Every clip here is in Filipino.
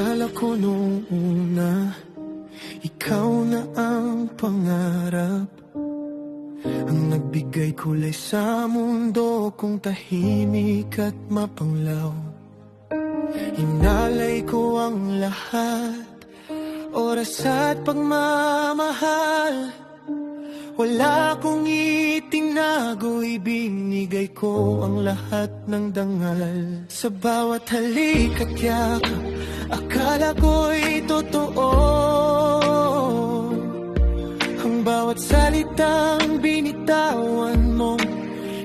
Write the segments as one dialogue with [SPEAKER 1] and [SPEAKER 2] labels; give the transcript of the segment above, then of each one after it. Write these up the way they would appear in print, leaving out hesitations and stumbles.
[SPEAKER 1] Akala ko nung una, ikaw na ang pangarap, ang nagbigay kulay sa mundo kong tahimik at mapanglaw. Inalay ko ang lahat, oras at pagmamahal. Wala kong itinago, ibinigay ko ang lahat ng dangal. Sa bawat halik at yakap, akala ko'y totoo. Ang bawat salitang binitawan mo,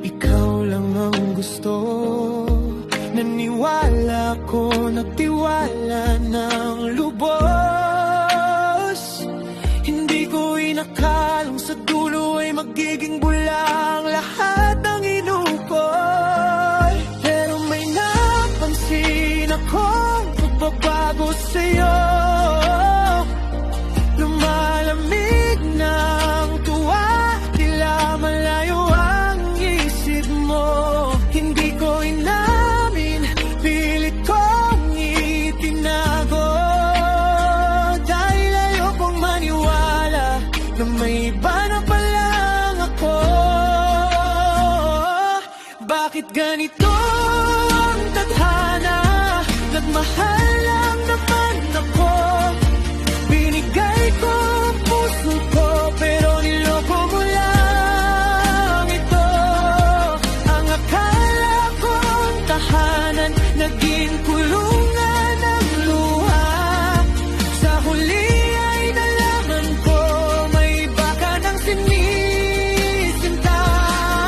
[SPEAKER 1] ikaw lang ang gusto. Naniwala ko, nagtiwala ng lubos. Hindi ko inakalang sa dulo ay magiging bulang lahat ng inukoy. Pero may napansin akong pagbabago sa'yo. Lumalamig ng tuwa, tila malayo ang isip mo. Hindi ko inamin, pilit kong itinago. Dahil ayokong maniwala na may iba na palang ako. Bakit ganito ang tadhana? Nagmahal lang naman ako. Binigay ko ang puso ko, pero niloko mo lang ito. Ang akala kong tahanan, naging kulungan ng luha. Sa huli ay nalaman ko, may baka ng sinisinta.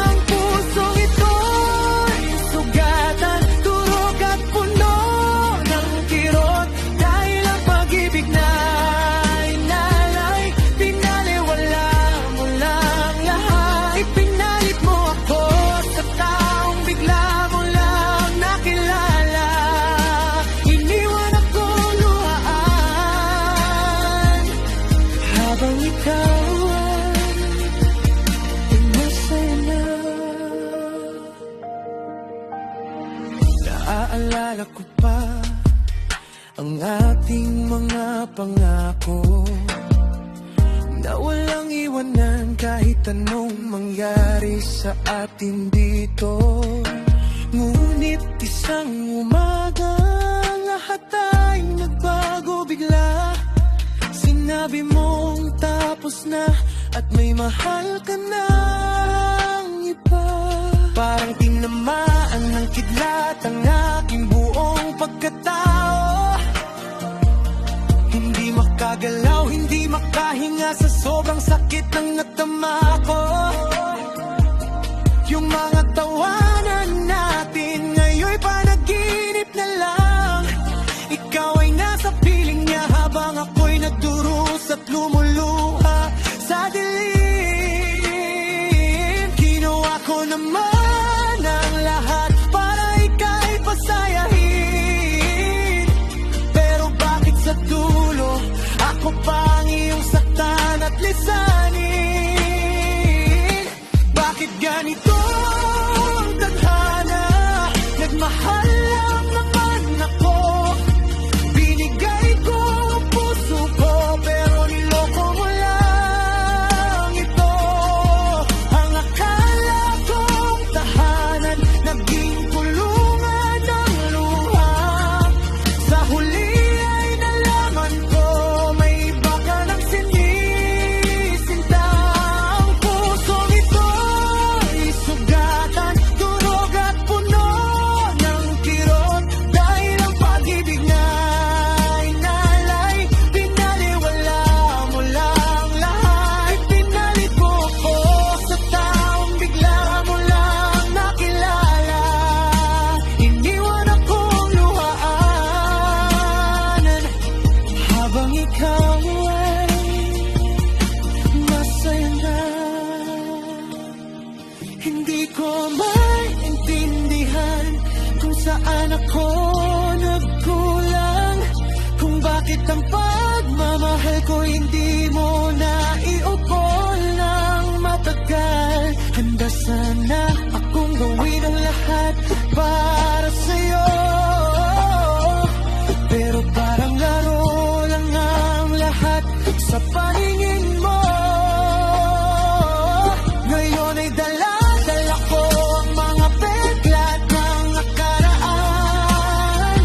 [SPEAKER 1] Ang pusong ito'y sugatan, turog at puno ng kirot. Dahil ang pag-ibig na inalay, pinaliwala mo lang lahat. Ipinalit mo ako sa taong bigla mo lang nakilala. Iniwan akong luhaan, habang ikaw ay masaya na. Naaalala ko pa ang ating mga pangako, na walang iwanan kahit anong mangyari sa atin dito. Ngunit isang umaga, lahat ay nagbago bigla. Sinabi mong tapos na at may mahal ka ng iba. Parang tinamaan ng kidlat ang aking buong pagkatao. Hindi makagalaw, hindi makahinga sa sobrang sakit ng natama ko. Yung mga tawanan natin ngayon'y panaginip na lang. Ikaw ay nasa piling niya habang ako'y nagdurus at lumuluha sa dilim. Ginawa ko naman ang lahat para ika'y pasayahin. Pero bakit sa dulo ako pa ang iyong saktan at lisanin? Bakit ganito ang tadhana? Nagmahal lang naman ako. Binigay ko ang puso ko, pero niloko mo lang ito. Ang akala kong tahanan, naging kulungan ng luha. Sa huli ay nalaman ko, may iba ka ng sinisinta. Ang pusong ito'y sugatan, turog at puno ng kirot. Dahil ang pag-ibig na inalay, pinaliwala mo lang lahat. Pinalit mo ako sa taong bigla mo lang nakilala. Iniwan akong luhaanan, habang ikaw ay masaya na. Hindi ko maintindihan kung saan ako nagkulang, kung bakit ang pagmamahal ko hindi mo na iukol ng matagal. Handa sana akong gawin ang lahat para sa'yo, pero parang paningin mo. Ngayon ay dala-dala ko ang mga peklat ng nakaraan.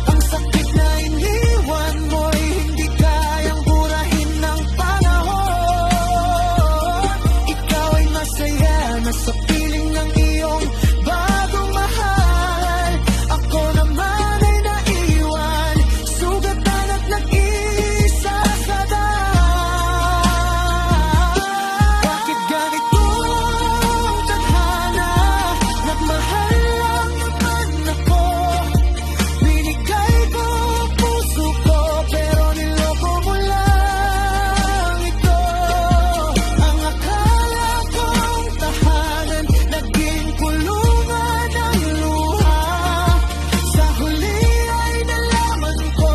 [SPEAKER 1] Ang sakit na iniwan mo'y hindi kayang burahin ng panahon. Ikaw ay masaya na sa piling ng iyong bagong mahal. Ako naman ay naiwan, sugatan at nag-iisa sa daan. Bakit ganito ang tadhana? Nagmahal lang naman ako. Binigay ko ang puso ko, pero niloko mo lang ito. Ang akala kong tahanan, naging kulungan ng luha. Sa huli ay nalaman ko,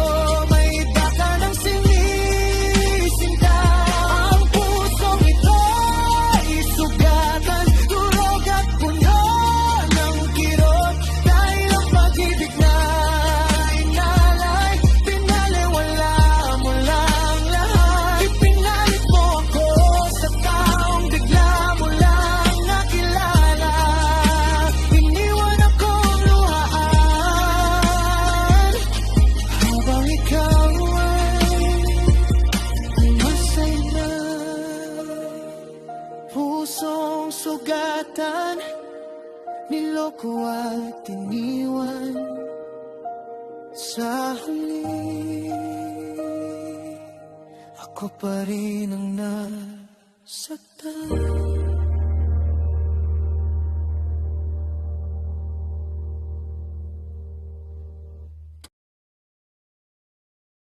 [SPEAKER 1] may iba ka ng sinisinta. Ang pusong ito ay sugatan, durog at puno ng kirot. Dahil ang pag-ibig na inalay, pinaliwala mo lang lahat. Ipinalit mo ako sa taong bigla mo lang nakilala. Iniwan akong luhaan, habang ikaw ay masay na. Pusong sugatan, niloko at iniwan. Sa huli, ako pa rin ang nasaktan.